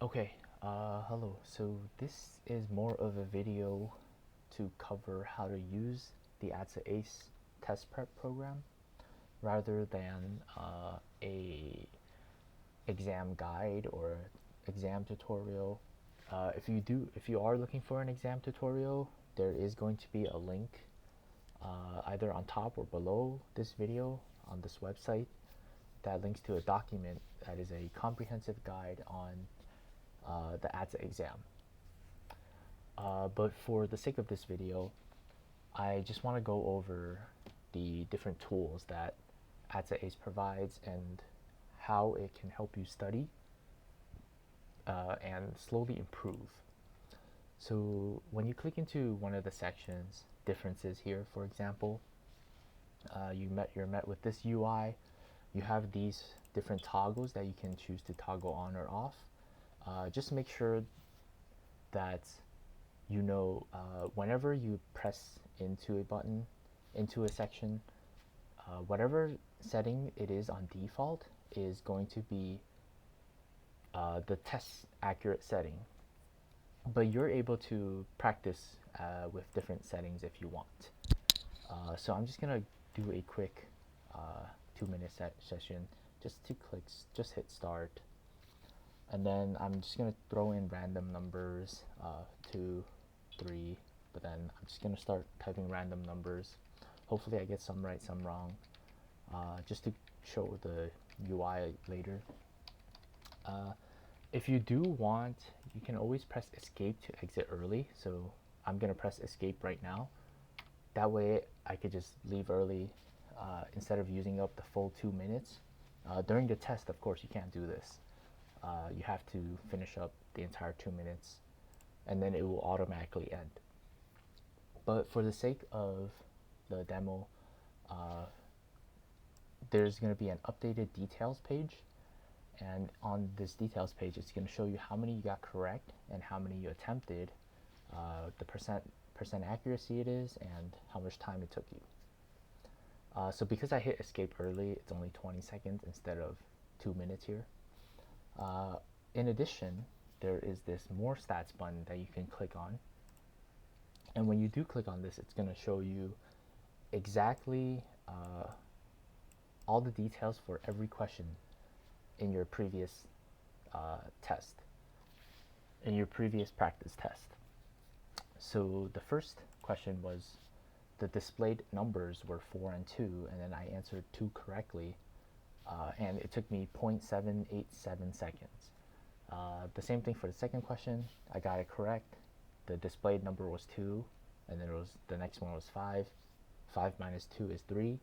Hello. So this is more of a video to cover how to use the ATSA Ace test prep program rather than a exam guide or exam tutorial. If you are looking for an exam tutorial, there is going to be a link either on top or below this video on this website that links to a document that is a comprehensive guide on the ATSA exam. But for the sake of this video, I just want to go over the different tools that ATSA Ace provides and how it can help you study and slowly improve. So when you click into one of the sections, differences here, for example, you're met with this UI. You have these different toggles that you can choose to toggle on or off. Just make sure that you know whenever you press into a button, into a section, whatever setting it is on default is going to be the test accurate setting. But you're able to practice with different settings if you want. So I'm just gonna do a quick 2-minute session just just hit start. And then I'm just going to throw in random numbers, 2, 3, but then I'm just going to start typing random numbers. Hopefully I get some right, some wrong, just to show the UI later. If you do want, you can always press escape to exit early. So I'm going to press escape right now. That way I could just leave early instead of using up the full 2 minutes. During the test, of course, you can't do this. You have to finish up the entire 2 minutes and then it will automatically end. But for the sake of the demo, there's going to be an updated details page, and on this details page it's going to show you how many you got correct and how many you attempted, the percent accuracy it is, and how much time it took you. So because I hit escape early, it's only 20 seconds instead of 2 minutes here. In addition, there is this more stats button that you can click on, and when you do click on this, it's going to show you exactly all the details for every question in your previous test, in your previous practice test. So the first question was the displayed numbers were 4 and 2, and then I answered 2 correctly. And it took me 0.787 seconds. The same thing for the second question. I got it correct. The displayed number was 2, and then the next one was 5. 5 minus 2 is 3.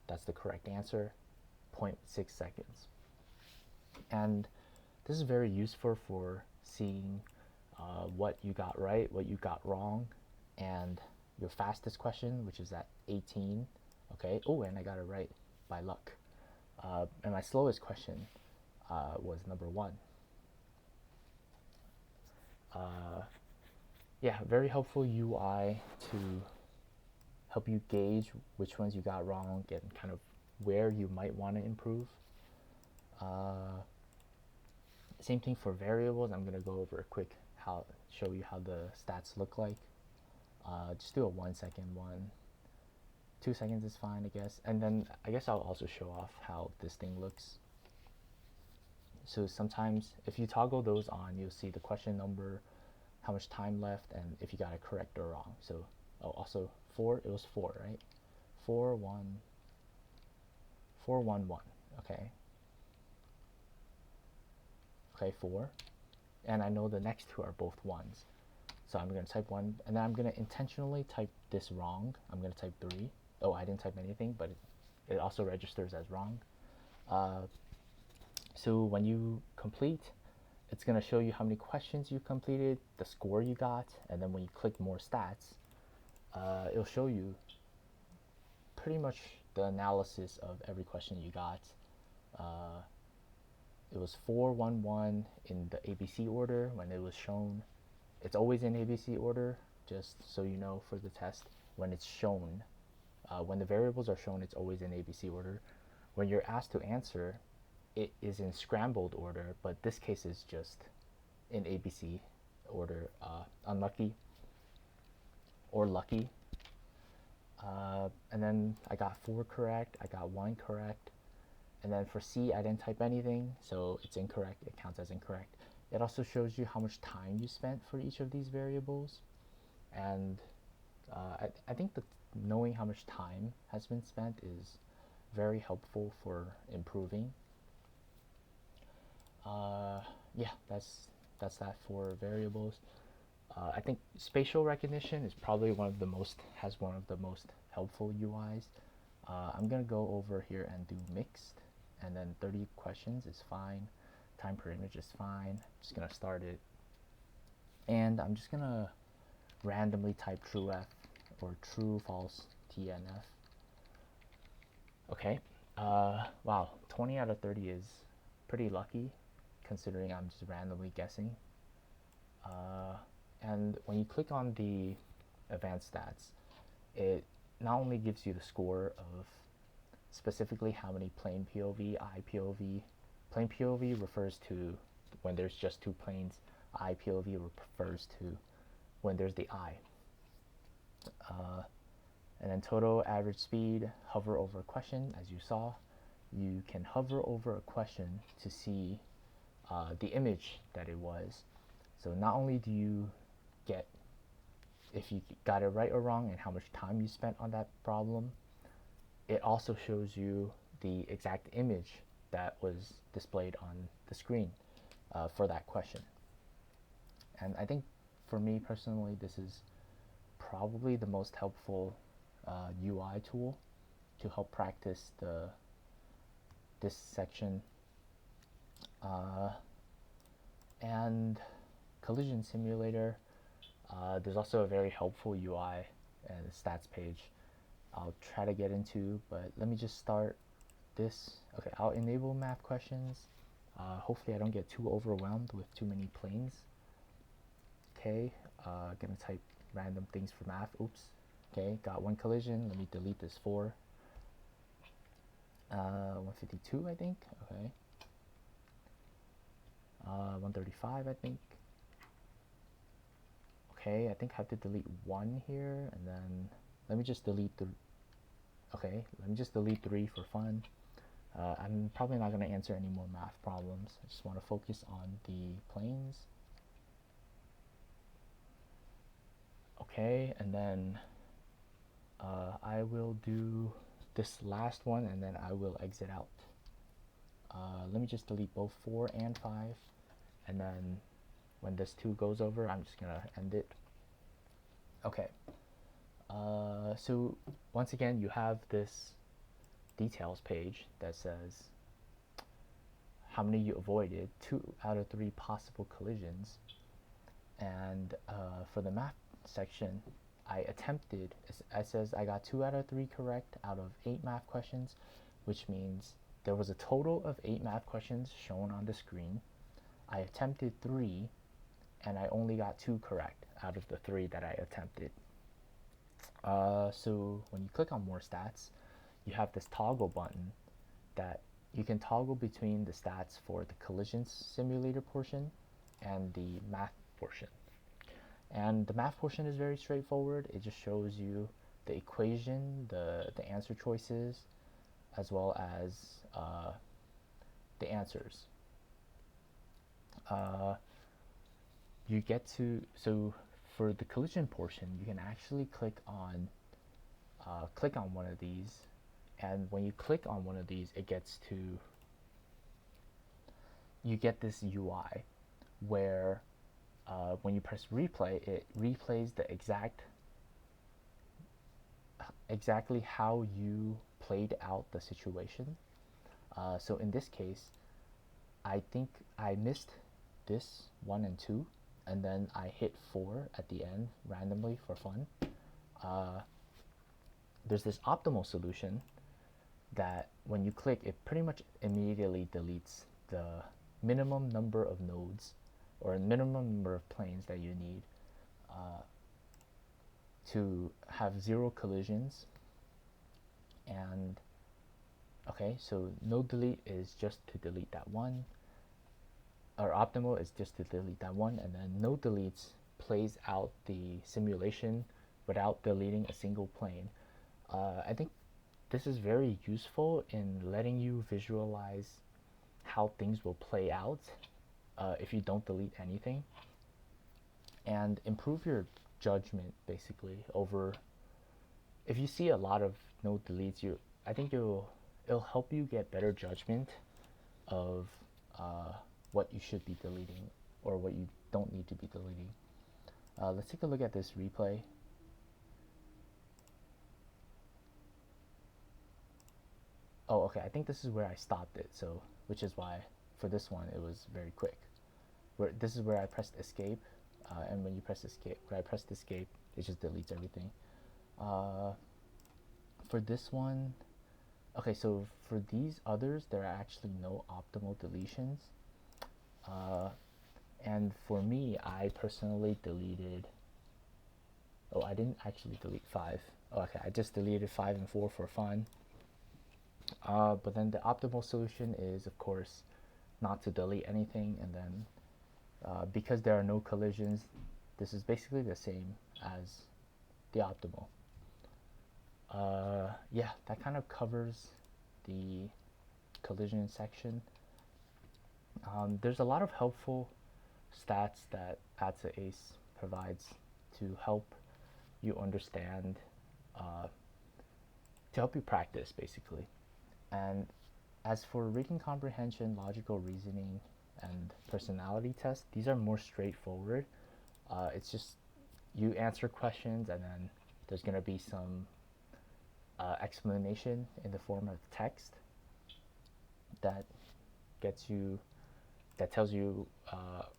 That's the correct answer. 0.6 seconds. And this is very useful for seeing what you got right, what you got wrong, and your fastest question, which is at 18. Okay. Oh, and I got it right by luck. And my slowest question was number 1. Yeah, very helpful UI to help you gauge which ones you got wrong and kind of where you might want to improve. Same thing for variables. I'm going to go over a quick show you how the stats look like. Just do a 1 second one. 2 seconds is fine, I guess. And then I guess I'll also show off how this thing looks. So sometimes if you toggle those on, you'll see the question number, how much time left, and if you got it correct or wrong. So also 4, it was 4, right? 4 1 4 1 1. Okay. Okay, 4. And I know the next 2 are both 1s. So I'm going to type 1, and then I'm going to intentionally type this wrong. I'm going to type 3. Oh, I didn't type anything, but it also registers as wrong. So when you complete, it's going to show you how many questions you completed, the score you got, and then when you click more stats, it'll show you pretty much the analysis of every question you got. It was 4 1 1 in the ABC order when it was shown. It's always in ABC order, just so you know for the test. When it's shown, when the variables are shown, it's always in ABC order. When you're asked to answer, it is in scrambled order, but this case is just in ABC order, unlucky or lucky. And then I got 4 correct, I got 1 correct. And then for C, I didn't type anything, so it's incorrect. It counts as incorrect. It also shows you how much time you spent for each of these variables. And I think that knowing how much time has been spent is very helpful for improving. Yeah, that's that for variables. I think spatial recognition is probably one of the most helpful UIs. I'm gonna go over here and do mixed, and then 30 questions is fine. Time per image is fine. Just gonna start it, and I'm just gonna randomly type true F or true false TNF. Okay. Wow, 20 out of 30 is pretty lucky, considering I'm just randomly guessing. And when you click on the advanced stats, it not only gives you the score of specifically how many plane POV, eye POV. Plane POV refers to when there's just 2 planes. Eye POV refers to when there's the eye. And then total average speed, hover over a question. As you saw, you can hover over a question to see the image that it was. So not only do you get if you got it right or wrong and how much time you spent on that problem, it also shows you the exact image that was displayed on the screen for that question. And I think for me personally, this is probably the most helpful UI tool to help practice this section. And collision simulator, there's also a very helpful UI and stats page I'll try to get into, but let me just start this. Okay, I'll enable math questions. Hopefully I don't get too overwhelmed with too many planes. Okay, gonna type random things for math. Oops. Okay, got 1 collision. Let me delete this 4. 152, I think. Okay. 135, I think. Okay, I think I have to delete 1 here, and then let me just delete the. Okay, let me just delete 3 for fun. I'm probably not going to answer any more math problems. I just want to focus on the planes. Okay, and then I will do this last one, and then I will exit out. Let me just delete both 4 and 5, and then when this 2 goes over, I'm just going to end it. Okay. So once again, you have this details page that says how many you avoided, 2 out of 3 possible collisions. And for the math section, I attempted, it says I got 2 out of 3 correct out of 8 math questions, which means there was a total of 8 math questions shown on the screen. I attempted 3, and I only got 2 correct out of the 3 that I attempted. So when you click on more stats, you have this toggle button that you can toggle between the stats for the collision simulator portion and the math portion. And the math portion is very straightforward. It just shows you the equation, the answer choices, as well as the answers. You get to, so for the collision portion, you can actually click on one of these, and when you click on one of these, you get this UI where when you press replay, it replays the exactly how you played out the situation. So in this case, I think I missed this 1 and 2, and then I hit 4 at the end randomly for fun. There's this optimal solution that when you click, it pretty much immediately deletes the minimum number of nodes or minimum number of planes that you need to have 0 collisions. And okay, so no delete is just to delete that 1. or optimal is just to delete that one, and then no deletes plays out the simulation without deleting a single plane. I think this is very useful in letting you visualize how things will play out if you don't delete anything, and improve your judgment basically over if you see a lot of no deletes. I think it'll help you get better judgment of uh, what you should be deleting or what you don't need to be deleting. Let's take a look at this replay. Oh, okay, I think this is where I stopped it, so which is why for this one it was very quick. This is where I pressed escape, and when you press escape, when I pressed escape, it just deletes everything. Uh, for this one, okay, so for these others, there are actually no optimal deletions. Uh, and for me, I personally deleted. Oh, I didn't actually delete 5. Oh, okay, I just deleted 5 and 4 for fun. But then the optimal solution is, of course, not to delete anything, and then because there are no collisions, this is basically the same as the optimal. Yeah, that kind of covers the collision section. There's a lot of helpful stats that ATSA Ace provides to help you understand, uh, to help you practice basically. And as for reading comprehension, logical reasoning, and personality tests, these are more straightforward. It's just you answer questions, and then there's going to be some explanation in the form of text that gets you that tells you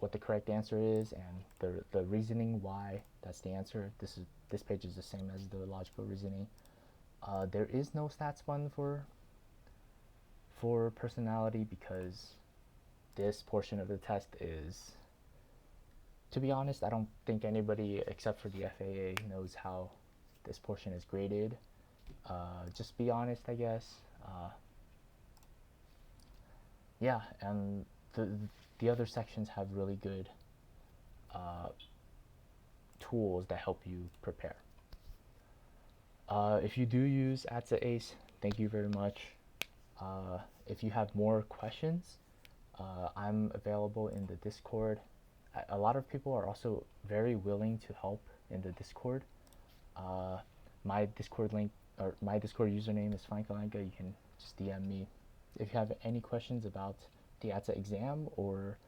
what the correct answer is and the reasoning why that's the answer. This page is the same as the logical reasoning. There is no stats one for personality because this portion of the test is, to be honest, I don't think anybody except for the FAA knows how this portion is graded. Just be honest, I guess. Yeah, and the other sections have really good tools that help you prepare. If you do use ATSA Ace, thank you very much. If you have more questions, I'm available in the Discord. A lot of people are also very willing to help in the Discord. My Discord link or my Discord username is Fankalanka. You can just DM me if you have any questions about the ATSA exam or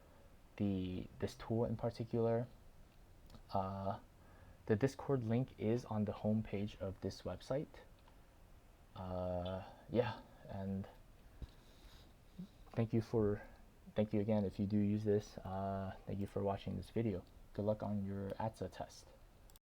this tool in particular. The Discord link is on the home page of this website. Yeah, and thank you again if you do use this. Thank you for watching this video. Good luck on your ATSA test.